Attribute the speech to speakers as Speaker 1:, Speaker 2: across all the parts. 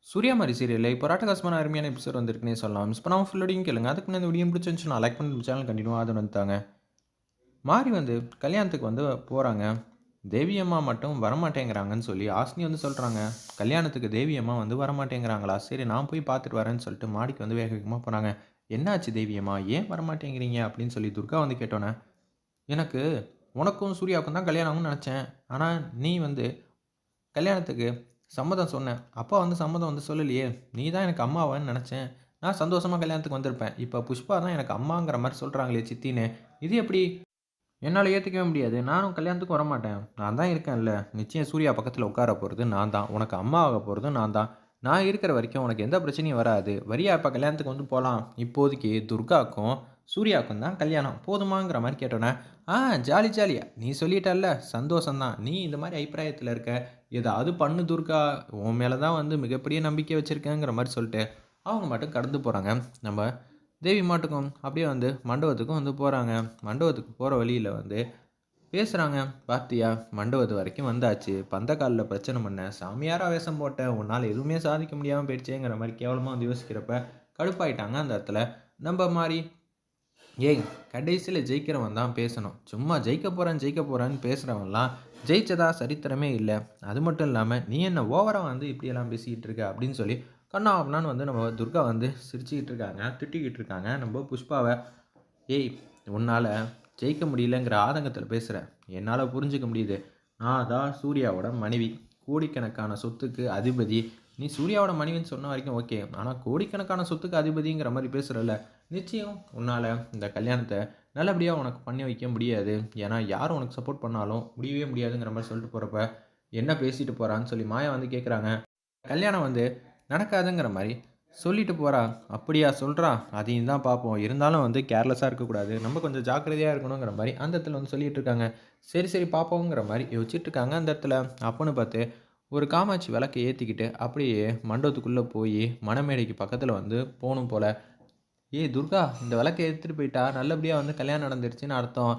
Speaker 1: சூர்யாமாரி சீரியல்ல இப்போ ராட்டகாசமான அருமையான எபிசோட் வந்திருக்குன்னே சொல்லலாம். மிஸ் பண்ணாம ஃபுல்லோடையும் கேளுங்க. அதுக்கு முன்னாடி இந்த வீடியோ பிடிச்சிருந்துச்சுன்னா லைக் பண்ணி சேனல் கண்டினியூவா ஆதரவு வந்துத்தாங்க. மாரி வந்து கல்யாணத்துக்கு வந்து போறாங்க. தேவி அம்மா மட்டும் வரமாட்டேங்கிறாங்கன்னு சொல்லி ஹாசினி வந்து சொல்றாங்க. கல்யாணத்துக்கு தேவி அம்மா வந்து வரமாட்டேங்கிறாங்களா? சரி நான் போய் பார்த்துட்டு வரேன்னு சொல்லிட்டு மாடிக்கு வந்து வேக வேகமா போனாங்க. என்னாச்சு தேவி அம்மா? ஏன் வரமாட்டேங்கிறீங்க? அப்படின்னு சொல்லி துர்கா வந்து கேட்டோனே, எனக்கு உனக்கும் சூர்யாவுக்கும் தான் கல்யாணம் ஆகும்னு நெனச்சேன். ஆனா நீ வந்து கல்யாணத்துக்கு சம்மதம் சொன்னேன். அப்பா வந்து சம்மதம் வந்து சொல்லலையே! நீ தான் எனக்கு அம்மாவான்னு நெனச்சேன். நான் சந்தோஷமா கல்யாணத்துக்கு வந்திருப்பேன். இப்ப புஷ்பா தான் எனக்கு அம்மாங்கிற மாரி சொல்றாங்களே சித்தின்னு. இது எப்படி? என்னால ஏத்துக்கவே முடியாது. நானும் கல்யாணத்துக்கு வரமாட்டேன். நான் தான் இருக்கேன்ல. நிச்சயம் சூர்யா பக்கத்துல உட்கார போறது நான் தான். உனக்கு அம்மா ஆக போறதும் நான் தான். நான் இருக்கிற வரைக்கும் உனக்கு எந்த பிரச்சனையும் வராது. வரியா அப்ப கல்யாணத்துக்கு வந்து போலாம். இப்போதைக்கு துர்காக்கும், சூர்யாவுக்கும் தான் கல்யாணம். போதுமாங்கிற மாரி கேட்டோனே, ஆ ஜாலி ஜாலி. நீ சொல்லிட்டல்ல சந்தோஷம் தான். நீ இந்த மாரி அபிப்பிராயத்துல இருக்க. ஏதாவது பண்ணு துர்கா. உன் மேல தான் வந்து மிகப்பெரிய நம்பிக்கை வச்சிருக்கேங்கிற மாரி சொல்லிட்டு, அவங்க பாட்டுக்கு கடந்து போறாங்க. நம்ம தேவி மாட்டுக்கும் அப்படியே வந்து மண்டபத்துக்கும் வந்து போறாங்க. மண்டபத்துக்கு போற வழியில வந்து பேசுறாங்க. "பார்த்தியா மண்டபத்து வரைக்கும் வந்தாச்சு. பந்தக்கால்ல பிரச்சனை பண்ண, சாமியாரா வேஷம் போட்ட, உன்னால எதுவுமே சாதிக்க முடியாம போயிடுச்சேங்கிற" மாரி கேவலமா வந்து யோசிக்கிறப்ப, கடுப்பாயிட்டாங்க அந்த இடத்துல. நம்ப மாரி, "ஏய் கடைசியில ஜெயிக்கிறவன் தான் பேசணும். சும்மா ஜெயிக்க போறேன், ஜெயிக்க போறேன்னு பேசுறவன்லாம் ஜெயிச்சதா சரித்திரமே இல்ல. அது மட்டும் இல்லாம, நீ என்ன ஓவரா வந்து இப்படியெல்லாம் பேசிக்கிட்டு இருக்க" அப்படின்னு சொல்லி கன்னா பின்னான்னு வந்து நம்ம துர்கா வந்து சிரிச்சுக்கிட்டு இருக்காங்க, திட்டிக்கிட்டு இருக்காங்க நம்ம புஷ்பாவ. "ஏய்! உன்னால ஜெயிக்க முடியலங்கிற ஆதங்கத்தில பேசுற. என்னால புரிஞ்சுக்க முடியுது. நான் தான் சூர்யாவோட மனைவி. கோடிக்கணக்கான சொத்துக்கு அதிபதி. நீ சூர்யாவோட மனைவின்னு சொன்ன வரைக்கும் ஓகே. ஆனா கோடிக்கணக்கான சொத்துக்கு அதிபதிங்கிற மாரி பேசுறல்ல. நிச்சயம் உன்னால இந்த கல்யாணத்த நல்லபடியா உனக்கு பண்ணி வைக்க முடியாது. ஏன்னா யார் உனக்கு சப்போர்ட் பண்ணாலும் முடியவே முடியாதுங்கிற மாரி சொல்லிட்டு போறப்ப, என்ன பேசிட்டு போறான்னு சொல்லி மாயா வந்து கேட்குறாங்க. கல்யாணம் வந்து நடக்காதுங்கிற மாரி சொல்லிட்டு போறா. அப்படியா சொல்றா? அதையும் தான் பார்ப்போம். இருந்தாலும் வந்து கேர்லெஸ்ஸா இருக்கக்கூடாது. நம்ம கொஞ்சம் ஜாக்கிரதையா இருக்கணுங்கிற மாரி அந்த இடத்துல வந்து சொல்லிட்டு இருக்காங்க. சரி, சரி பார்ப்போங்கிற மாரி யோசிச்சுட்டு இருக்காங்க அந்த இடத்துல. அப்பன்னு பார்த்து ஒரு காமாட்சி விளக்க ஏத்திக்கிட்டு அப்படியே மண்டபத்துக்குள்ள போயி மணமேடைக்கு பக்கத்துல வந்து போணும் போல. "ஏய் துர்கா! இந்த விளக்க எடுத்துட்டு போயிட்டா நல்லபடியா வந்து கல்யாணம் நடந்துருச்சுன்னு அர்த்தம்.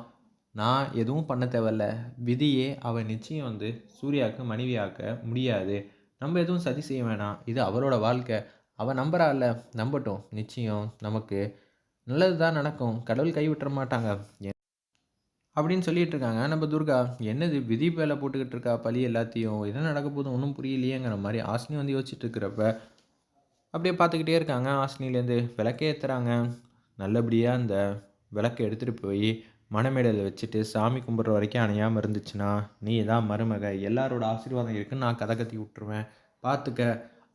Speaker 1: நான் எதுவும் பண்ண தேவையில்ல. விதியே அவ நிச்சயம் வந்து சூர்யாவுக்கு மனைவியாக்க முடியாது. நம்ம எதுவும் சதி செய்ய வேணாம். இது அவளோட வாழ்க்கை. அவ நம்புறால்ல, நம்பட்டும். நிச்சயம் நமக்கு நல்லது தான் நடக்கும். கடவுள் கைவிட்டுற மாட்டாங்க." அப்படின்னு சொல்லிட்டு இருக்காங்க. நம்ம துர்கா, என்னது விதி மேல போட்டுக்கிட்டு இருக்கா பழி எல்லாத்தையும். என்ன நடக்க போதுன்னு ஒண்ணும் புரியலையேங்கிற மாரி ஹாசினி வந்து யோசிச்சுட்டு இருக்கிறப்ப, அப்படியே பார்த்துக்கிட்டே இருக்காங்க. ஹாஸ்னிலேருந்து விளக்கு ஏத்துறாங்க. நல்லபடியா அந்த விளக்க எடுத்துட்டு போயி மணமேடையில வச்சுட்டு சாமி கும்பிடுற வரைக்கும் அணையாம இருந்துச்சுன்னா, "நீ தான் மருமக. எல்லாரோட ஆசீர்வாதம் இருக்குன்னு நான் கத கத்தி விட்டுருவேன். பார்த்துக்க."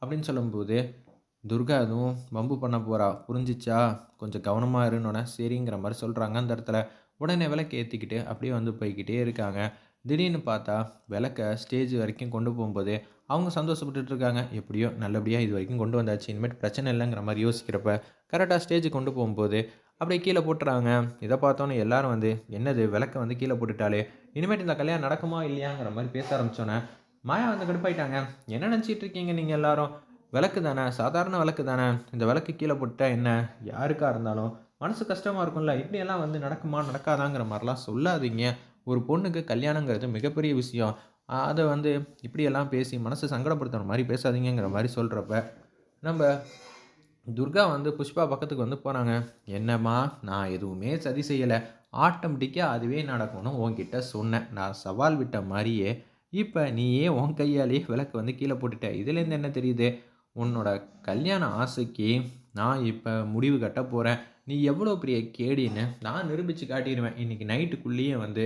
Speaker 1: அப்படின்னு சொல்லும்போது, துர்கா எதுவும் வம்பு பண்ண போறா. புரிஞ்சுச்சா? கொஞ்சம் கவனமா இருன்னோனே, சரிங்கிற மாரி சொல்றாங்க அந்த இடத்துல. உடனே விளக்க ஏத்திக்கிட்டு அப்படியே வந்து போய்க்கிட்டே இருக்காங்க. திடீர்னு பார்த்தா, விளக்க ஸ்டேஜ் வரைக்கும் கொண்டு போம்போது, அவங்க சந்தோஷப்பட்டுட்டு இருக்காங்க. எப்படியோ நல்லபடியா இதுவரைக்கும் கொண்டு வந்தாச்சு. இனிமேட்டு பிரச்சனை இல்லங்கிற மாரி யோசிக்கிறப்ப, கரெக்ட்டா ஸ்டேஜுக்கு கொண்டு போம்போது, அப்படியே கீழ போட்டுறாங்க. இத பார்த்தோனே எல்லாரும் வந்து, "என்னது விளக்க வந்து கீழ போட்டுட்டாளே! இனிமேட்டு இந்த கல்யாணம் நடக்குமா? இல்லையாங்கிற மாரி பேச ஆரம்பிச்சோனே, மாயா வந்து கடுப்பாயிட்டாங்க. "என்ன நெனச்சிட்டு இருக்கீங்க நீங்க எல்லாரும்? விளக்கு தானே, சாதாரண விளக்கு தானே. இந்த விளக்கு கீழ போட்டுட்டா என்ன? யாருக்கா இருந்தாலும் மனசு கஷ்டமா இருக்கும்ல. இப்படியெல்லாம் வந்து நடக்குமா? நடக்காதாங்கிற மாரிலாம் சொல்லாதீங்க. ஒரு பொண்ணுக்கு கல்யாணங்கிறது மிகப்பெரிய விஷயம். அத வந்து இப்படியெல்லாம் பேசி மனச சங்கடப்படுத்துற மாரி பேசாதீங்கங்கிற மாரி சொல்றப்ப, நம்ப துர்கா வந்து புஷ்பா பக்கத்துக்கு வந்து போறாங்க. "என்னம்மா, நான் எதுவுமே சதி செய்யல. ஆட்டோமேட்டிக்கா அதுவே நடக்கும்னு உன்கிட்ட சொன்னேன். நான் சவால் விட்ட மாரியே, இப்ப நீயே உன் கையாலேயே விளக்க வந்து கீழ போட்டுட்ட. இதுலேருந்து என்ன தெரியுது? உன்னோட கல்யாண ஆசைக்கு நான் இப்ப முடிவு கட்டப் போறேன். நீ எவ்வளோ பெரிய கேடின்னு நான் நிரூபிச்சு காட்டிருவேன். இன்னைக்கு நைட்டுக்குள்ளேயே வந்து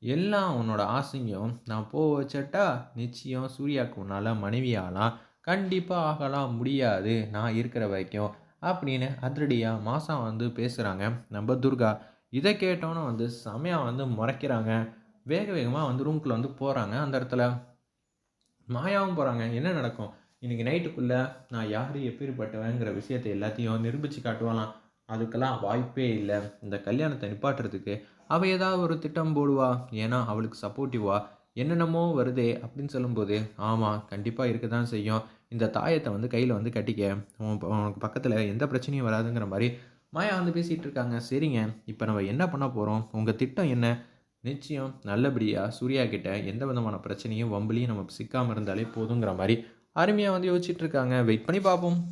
Speaker 1: எல்லா உன்னோட ஆசையும் நான் வச்சுட்டா, நிச்சயம் சூர்யாவுக்கு உன்னால மனைவி ஆகலாம். கண்டிப்பா ஆகலாம். முடியாது. நான் இருக்கிற வரைக்கும்." அப்படின்னு அதிரடியா மாசா வந்து பேசுறாங்க நம்ம துர்கா. இத கேட்டோனே வந்து செமையா வந்து மொறைக்கிறாங்க. வேக வேகமா வந்து ரூம்குள்ள வந்து போறாங்க. அந்த இடத்துல மாயாவும் போறாங்க. என்ன நடக்கும்? இன்னைக்கு நைட்டுக்குள்ள நான் யாரு எப்பேர்ப்பட்டவன்ங்கிற விஷயத்த எல்லாத்தையும் நிரூபிச்சு காட்டுவாளாம். அதுக்கெல்லாம் வாய்ப்பே இல்ல. இந்த கல்யாணத்த நிப்பாட்டுறதுக்கு அவ ஏதாவது ஒரு திட்டம் போடுவா. ஏன்னா, அவளுக்கு சப்போர்ட்டிவா என்னென்னமோ வருதே அப்படின்னு சொல்லும்போது, ஆமா கண்டிப்பா இருக்க தான் செய்யும். இந்த தாயத்த வந்து கையில வந்து கட்டிக்க. உனக்கு பக்கத்துல எந்த பிரச்சனையும் வராதுங்கிற மாரி மாயா வந்து பேசிட்டு இருக்காங்க. சரிங்க, இப்ப நம்ம என்ன பண்ண போறோம்? உங்க திட்டம் என்ன? நிச்சயம் நல்லபடியா சூர்யா கிட்ட எந்த விதமான பிரச்சனையும், வம்புலயும் நம்ம சிக்காம இருந்தாலே போதுங்கிற மாரி அருமையா வந்து யோசிச்சுட்டு இருக்காங்க. வெயிட் பண்ணி பார்ப்போம்.